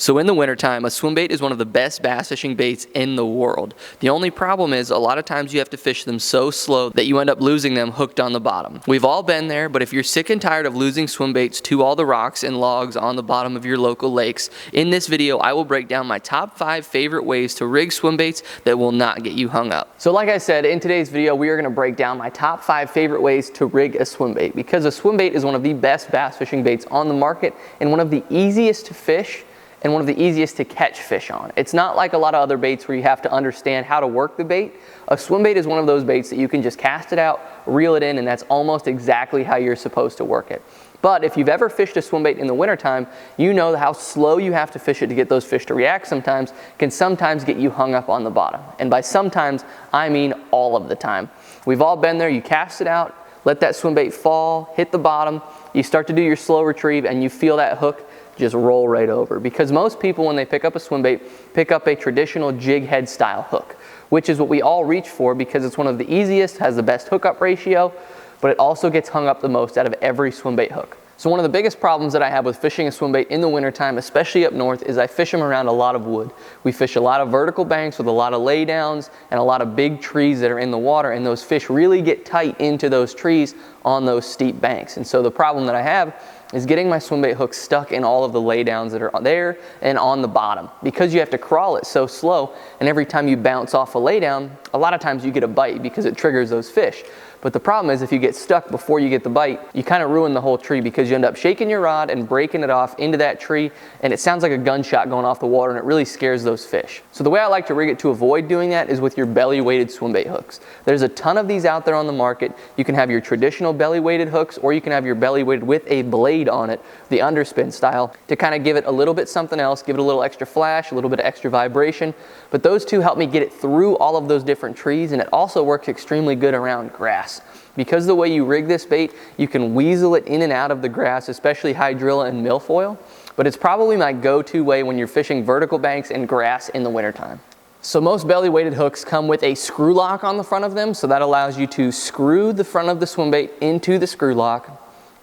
So in the wintertime, a swimbait is one of the best bass fishing baits in the world. The only problem is a lot of times you have to fish them so slow that you end up losing them hooked on the bottom. We've all been there, but if you're sick and tired of losing swimbaits to all the rocks and logs on the bottom of your local lakes, in this video I will break down my top 5 favorite ways to rig swimbaits that will not get you hung up. So like I said, in today's video we are going to break down my top 5 favorite ways to rig a swimbait, because a swimbait is one of the best bass fishing baits on the market and one of the easiest to fish and one of the easiest to catch fish on. It's not like a lot of other baits where you have to understand how to work the bait. A swimbait is one of those baits that you can just cast it out, reel it in, and that's almost exactly how you're supposed to work it. But if you've ever fished a swimbait in the wintertime, you know how slow you have to fish it to get those fish to react sometimes can sometimes get you hung up on the bottom. And by sometimes, I mean all of the time. We've all been there. You cast it out, let that swimbait fall, hit the bottom, you start to do your slow retrieve, and you feel that hook just roll right over. Because most people, when they pick up a swimbait, pick up a traditional jig head style hook, which is what we all reach for because it's one of the easiest, has the best hookup ratio, but it also gets hung up the most out of every swimbait hook. So one of the biggest problems that I have with fishing a swimbait in the wintertime, especially up north, is I fish them around a lot of wood. We fish a lot of vertical banks with a lot of laydowns and a lot of big trees that are in the water, and those fish really get tight into those trees on those steep banks. And so the problem that I have is getting my swimbait hook stuck in all of the laydowns that are there and on the bottom. Because you have to crawl it so slow, and every time you bounce off a laydown, a lot of times you get a bite because it triggers those fish. But the problem is if you get stuck before you get the bite, you kind of ruin the whole tree because you end up shaking your rod and breaking it off into that tree, and it sounds like a gunshot going off the water, and it really scares those fish. So the way I like to rig it to avoid doing that is with your belly weighted swimbait hooks. There's a ton of these out there on the market. You can have your traditional belly weighted hooks, or you can have your belly weighted with a blade on it, the underspin style, to kind of give it a little bit something else, give it a little extra flash, a little bit of extra vibration. But those two help me get it through all of those different trees, and it also works extremely good around grass. Because the way you rig this bait, you can weasel it in and out of the grass, especially hydrilla and milfoil, but it's probably my go-to way when you're fishing vertical banks and grass in the wintertime. So most belly weighted hooks come with a screw lock on the front of them, so that allows you to screw the front of the swimbait into the screw lock.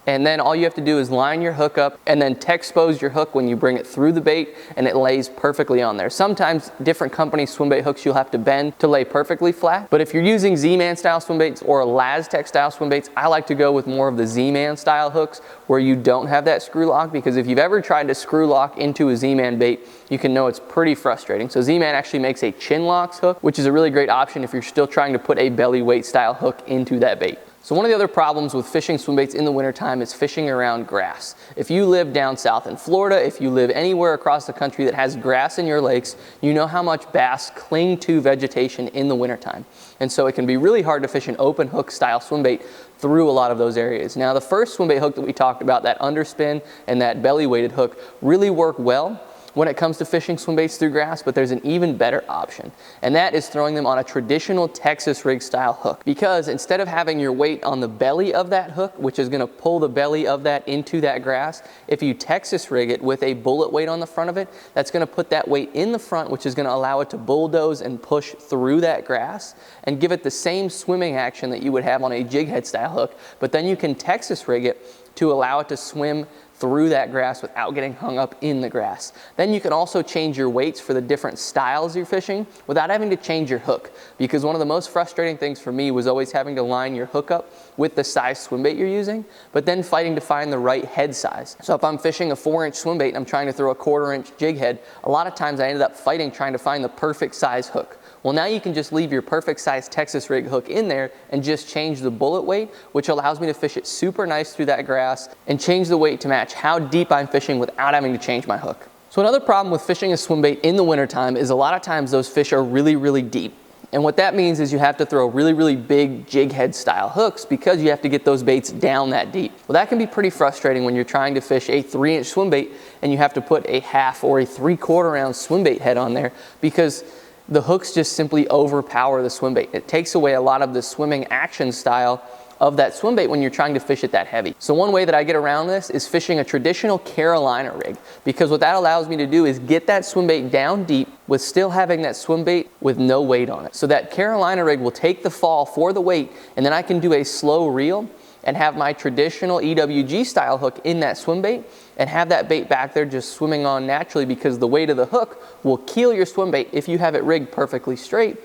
And then all you have to do is line your hook up and then Texpose your hook when you bring it through the bait, and it lays perfectly on there. Sometimes different company swimbait hooks you'll have to bend to lay perfectly flat. But if you're using Z-Man style swimbaits or Laztech style swimbaits, I like to go with more of the Z-Man style hooks where you don't have that screw lock, because if you've ever tried to screw lock into a Z-Man bait, you can know it's pretty frustrating. So Z-Man actually makes a chin locks hook, which is a really great option if you're still trying to put a belly weight style hook into that bait. So one of the other problems with fishing swimbaits in the wintertime is fishing around grass. If you live down south in Florida, if you live anywhere across the country that has grass in your lakes, you know how much bass cling to vegetation in the wintertime. And so it can be really hard to fish an open hook style swimbait through a lot of those areas. Now the first swimbait hook that we talked about, that underspin and that belly weighted hook, really work well when it comes to fishing swimbaits through grass, but there's an even better option, and that is throwing them on a traditional Texas rig style hook. Because instead of having your weight on the belly of that hook, which is going to pull the belly of that into that grass, if you Texas rig it with a bullet weight on the front of it, that's going to put that weight in the front, which is going to allow it to bulldoze and push through that grass and give it the same swimming action that you would have on a jig head style hook. But then you can Texas rig it to allow it to swim through that grass without getting hung up in the grass. Then you can also change your weights for the different styles you're fishing without having to change your hook, because one of the most frustrating things for me was always having to line your hook up with the size swimbait you're using, but then fighting to find the right head size. So if I'm fishing a 4-inch swimbait and I'm trying to throw a 1/4-inch jig head, a lot of times I ended up fighting trying to find the perfect size hook. Well, now you can just leave your perfect size Texas rig hook in there and just change the bullet weight, which allows me to fish it super nice through that grass and change the weight to match how deep I'm fishing without having to change my hook. So another problem with fishing a swimbait in the wintertime is a lot of times those fish are really, really deep. And what that means is you have to throw really, really big jig head style hooks because you have to get those baits down that deep. Well, that can be pretty frustrating when you're trying to fish a 3-inch swimbait and you have to put a 1/2 or a 3/4 ounce swimbait head on there because the hooks just simply overpower the swimbait. It takes away a lot of the swimming action style of that swimbait when you're trying to fish it that heavy. So one way that I get around this is fishing a traditional Carolina rig, because what that allows me to do is get that swimbait down deep with still having that swimbait with no weight on it. So that Carolina rig will take the fall for the weight, and then I can do a slow reel and have my traditional EWG style hook in that swim bait and have that bait back there just swimming on naturally, because the weight of the hook will keel your swim bait if you have it rigged perfectly straight.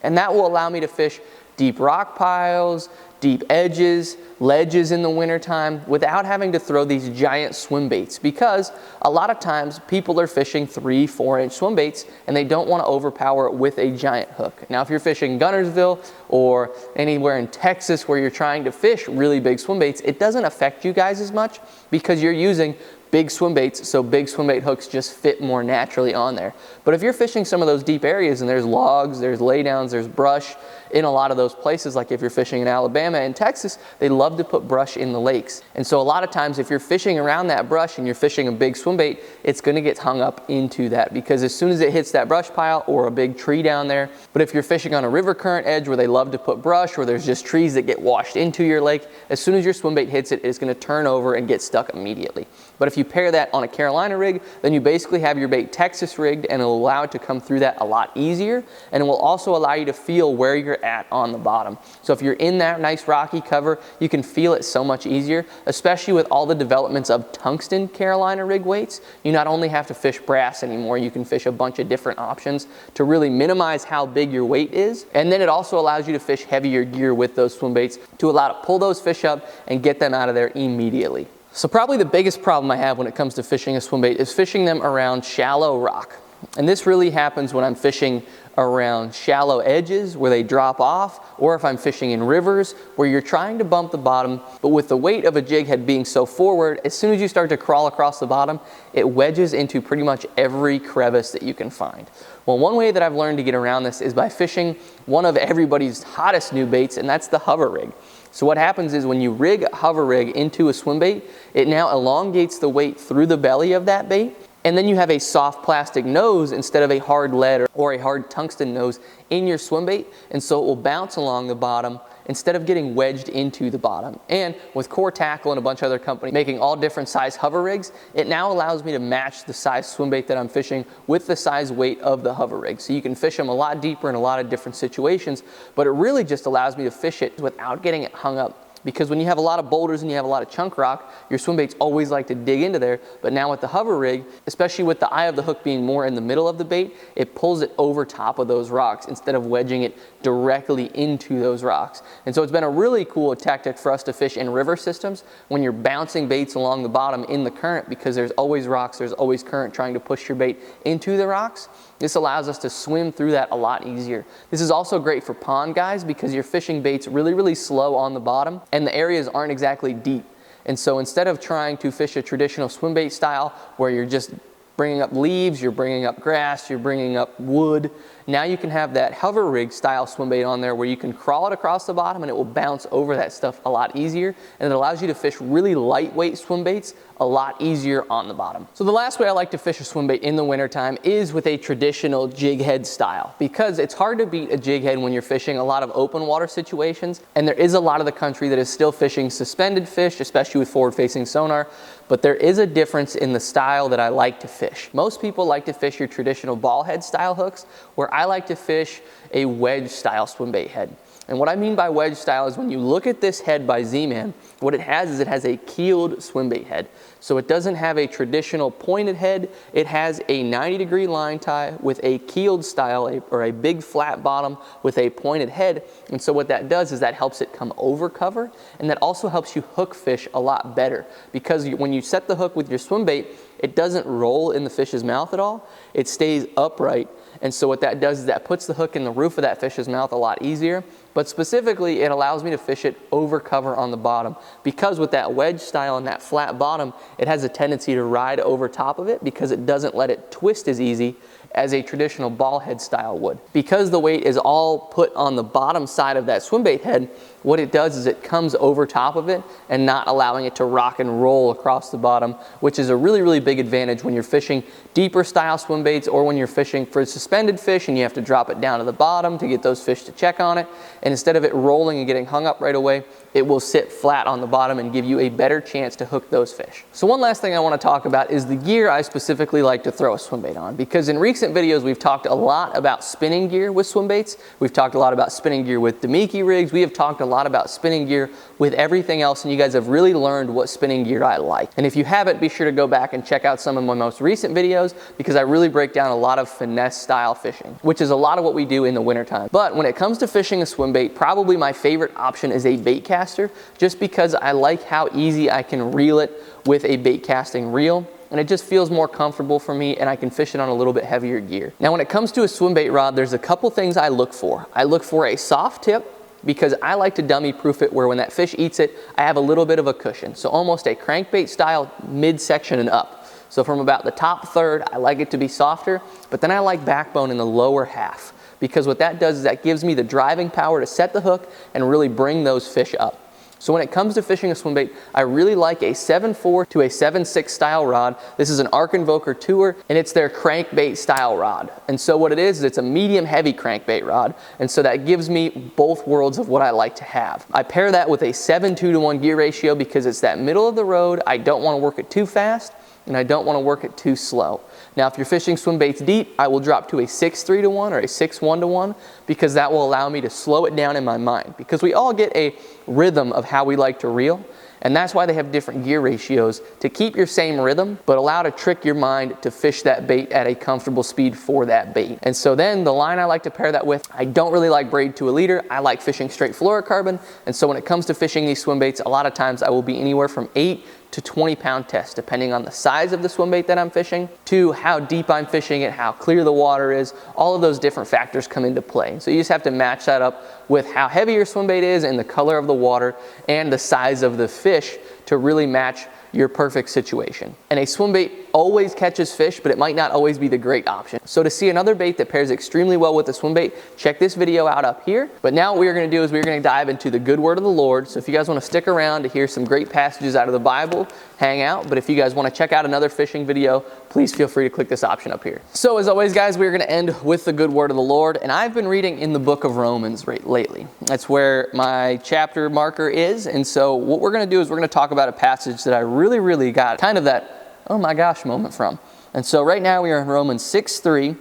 And that will allow me to fish deep rock piles, deep edges, ledges in the wintertime without having to throw these giant swim baits, because a lot of times people are fishing 3-4 inch swim baits and they don't want to overpower it with a giant hook. Now if you're fishing Guntersville or anywhere in Texas where you're trying to fish really big swim baits, it doesn't affect you guys as much because you're using big swim baits, so big swim bait hooks just fit more naturally on there. But if you're fishing some of those deep areas and there's logs, there's laydowns, there's brush in a lot of those places, like if you're fishing in Alabama and Texas, they love to put brush in the lakes. And so a lot of times if you're fishing around that brush and you're fishing a big swim bait, it's gonna get hung up into that, because as soon as it hits that brush pile or a big tree down there. But if you're fishing on a river current edge where they love to put brush, or there's just trees that get washed into your lake, as soon as your swim bait hits it, it's gonna turn over and get stuck immediately. But if you pair that on a Carolina rig, then you basically have your bait Texas rigged, and it'll allow it to come through that a lot easier, and it will also allow you to feel where you're at on the bottom. So if you're in that nice rocky cover, you can feel it so much easier, especially with all the developments of tungsten Carolina rig weights. You not only have to fish brass anymore, you can fish a bunch of different options to really minimize how big your weight is. And then it also allows you to fish heavier gear with those swim baits to allow to pull those fish up and get them out of there immediately. So probably the biggest problem I have when it comes to fishing a swim bait is fishing them around shallow rock. And this really happens when I'm fishing around shallow edges where they drop off, or if I'm fishing in rivers where you're trying to bump the bottom, but with the weight of a jig head being so forward, as soon as you start to crawl across the bottom, it wedges into pretty much every crevice that you can find. Well, one way that I've learned to get around this is by fishing one of everybody's hottest new baits, and that's the hover rig. So what happens is when you rig a hover rig into a swim bait, it now elongates the weight through the belly of that bait, and then you have a soft plastic nose instead of a hard lead or a hard tungsten nose in your swim bait, and so it will bounce along the bottom instead of getting wedged into the bottom. And with Core Tackle and a bunch of other companies making all different size hover rigs, it now allows me to match the size swim bait that I'm fishing with the size weight of the hover rig. So you can fish them a lot deeper in a lot of different situations, but it really just allows me to fish it without getting it hung up. Because when you have a lot of boulders and you have a lot of chunk rock, your swim baits always like to dig into there. But now with the hover rig, especially with the eye of the hook being more in the middle of the bait, it pulls it over top of those rocks instead of wedging it directly into those rocks. And so it's been a really cool tactic for us to fish in river systems when you're bouncing baits along the bottom in the current, because there's always rocks, there's always current trying to push your bait into the rocks. This allows us to swim through that a lot easier. This is also great for pond guys because you're fishing baits really, really slow on the bottom and the areas aren't exactly deep. And so instead of trying to fish a traditional swim bait style where you're just bringing up leaves, you're bringing up grass, you're bringing up wood, now you can have that hover rig style swim bait on there where you can crawl it across the bottom and it will bounce over that stuff a lot easier, and it allows you to fish really lightweight swim baits a lot easier on the bottom. So the last way I like to fish a swim bait in the wintertime is with a traditional jig head style, because it's hard to beat a jig head when you're fishing a lot of open water situations, and there is a lot of the country that is still fishing suspended fish, especially with forward facing sonar, but there is a difference in the style that I like to fish. Most people like to fish your traditional ball head style hooks, where I like to fish a wedge style swim bait head. And what I mean by wedge style is when you look at this head by Z-Man, what it has a keeled swim bait head. So it doesn't have a traditional pointed head, it has a 90-degree line tie with a keeled style, or a big flat bottom with a pointed head. And so what that does is that helps it come over cover, and that also helps you hook fish a lot better, because when you set the hook with your swim bait, it doesn't roll in the fish's mouth at all, it stays upright. And so what that does is that puts the hook in the roof of that fish's mouth a lot easier, but specifically it allows me to fish it over cover on the bottom, because with that wedge style and that flat bottom, it has a tendency to ride over top of it because it doesn't let it twist as easy as a traditional ball head style would. Because the weight is all put on the bottom side of that swim bait head, what it does is it comes over top of it and not allowing it to rock and roll across the bottom, which is a really, really big advantage when you're fishing deeper style swim baits, or when you're fishing for suspended fish and you have to drop it down to the bottom to get those fish to check on it. And instead of it rolling and getting hung up right away, it will sit flat on the bottom and give you a better chance to hook those fish. So one last thing I want to talk about is the gear I specifically like to throw a swim bait on, because in recent recent videos, we've talked a lot about spinning gear with swim baits. We've talked a lot about spinning gear with Damiki rigs. We have talked a lot about spinning gear with everything else, and you guys have really learned what spinning gear I like. And if you haven't, be sure to go back and check out some of my most recent videos, because I really break down a lot of finesse style fishing, which is a lot of what we do in the wintertime. But when it comes to fishing a swim bait, probably my favorite option is a bait caster, just because I like how easy I can reel it with a bait casting reel. And it just feels more comfortable for me, and I can fish it on a little bit heavier gear. Now, when it comes to a swim bait rod, there's a couple things I look for. I look for a soft tip, because I like to dummy proof it where when that fish eats it, I have a little bit of a cushion. So almost a crankbait style midsection and up. So from about the top third, I like it to be softer, but then I like backbone in the lower half, because what that does is that gives me the driving power to set the hook and really bring those fish up. So when it comes to fishing a swim bait, I really like a 7.4 to a 7.6 style rod. This is an Arc Invoker Tour, and it's their crankbait style rod. And so what it is it's a medium heavy crankbait rod. And so that gives me both worlds of what I like to have. I pair that with a 7:2 gear ratio, because it's that middle of the road. I don't want to work it too fast, and I don't want to work it too slow. Now, if you're fishing swim baits deep, I will drop to a 6.3 or a 6.1, because that will allow me to slow it down in my mind, because we all get a rhythm of how we like to reel, and that's why they have different gear ratios, to keep your same rhythm, but allow to trick your mind to fish that bait at a comfortable speed for that bait. And so then the line I like to pair that with, I don't really like braid to a leader. I like fishing straight fluorocarbon, and so when it comes to fishing these swim baits, a lot of times I will be anywhere from 8 to 20 pound test, depending on the size of the swim bait that I'm fishing, to how deep I'm fishing it, how clear the water is. All of those different factors come into play. So you just have to match that up with how heavy your swim bait is and the color of the water and the size of the fish to really match your perfect situation. And a swim bait always catches fish, but it might not always be the great option. So to see another bait that pairs extremely well with a swim bait, check this video out up here. But now what we're gonna do is we're gonna dive into the good word of the Lord. So if you guys wanna stick around to hear some great passages out of the Bible, hang out. But if you guys wanna check out another fishing video, please feel free to click this option up here. So as always, guys, we're gonna end with the good word of the Lord. And I've been reading in the book of Romans lately. That's where my chapter marker is. And so what we're gonna do is we're gonna talk about a passage that I really got kind of that oh my gosh moment from. And so right now we are in Romans 6:3,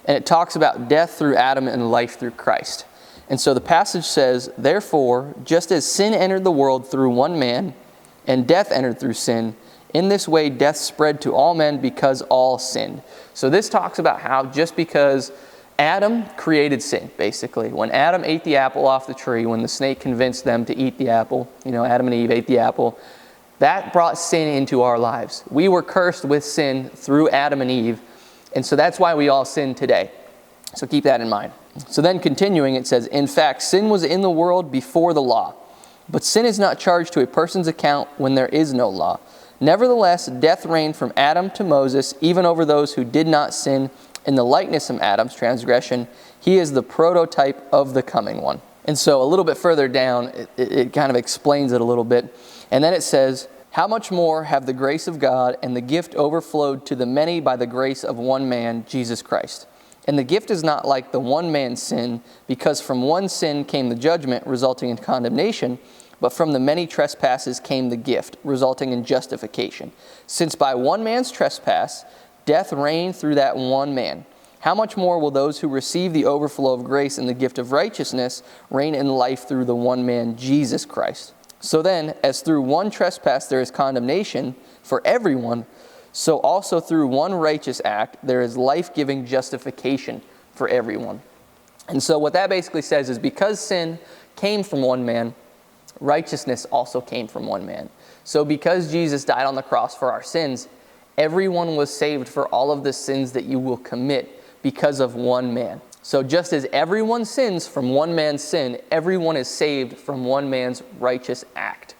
and it talks about death through Adam and life through Christ. And so the passage says, therefore, just as sin entered the world through one man, and death entered through sin, in this way death spread to all men because all sinned. So this talks about how just because Adam created sin, basically. When Adam ate the apple off the tree, when the snake convinced them to eat the apple, Adam and Eve ate the apple, that brought sin into our lives. We were cursed with sin through Adam and Eve, and so that's why we all sin today. So keep that in mind. So then continuing, it says, in fact, sin was in the world before the law, but sin is not charged to a person's account when there is no law. Nevertheless, death reigned from Adam to Moses, even over those who did not sin in the likeness of Adam's transgression. He is the prototype of the coming one. And so a little bit further down, it kind of explains it a little bit. And then it says, how much more have the grace of God and the gift overflowed to the many by the grace of one man, Jesus Christ? And the gift is not like the one man's sin, because from one sin came the judgment, resulting in condemnation, but from the many trespasses came the gift, resulting in justification. Since by one man's trespass, death reigned through that one man, how much more will those who receive the overflow of grace and the gift of righteousness reign in life through the one man, Jesus Christ? So then, as through one trespass there is condemnation for everyone, so also through one righteous act there is life-giving justification for everyone. And so what that basically says is, because sin came from one man, righteousness also came from one man. So because Jesus died on the cross for our sins, everyone was saved for all of the sins that you will commit because of one man. So just as everyone sins from one man's sin, everyone is saved from one man's righteous act.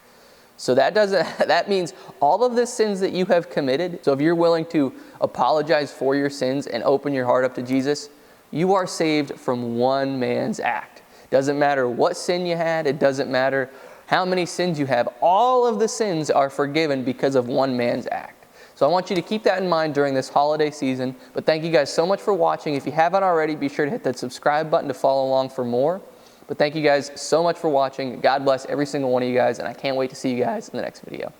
So that means all of the sins that you have committed, so if you're willing to apologize for your sins and open your heart up to Jesus, you are saved from one man's act. Doesn't matter what sin you had, it doesn't matter how many sins you have, all of the sins are forgiven because of one man's act. So I want you to keep that in mind during this holiday season. But thank you guys so much for watching. If you haven't already, be sure to hit that subscribe button to follow along for more. But thank you guys so much for watching. God bless every single one of you guys, and I can't wait to see you guys in the next video.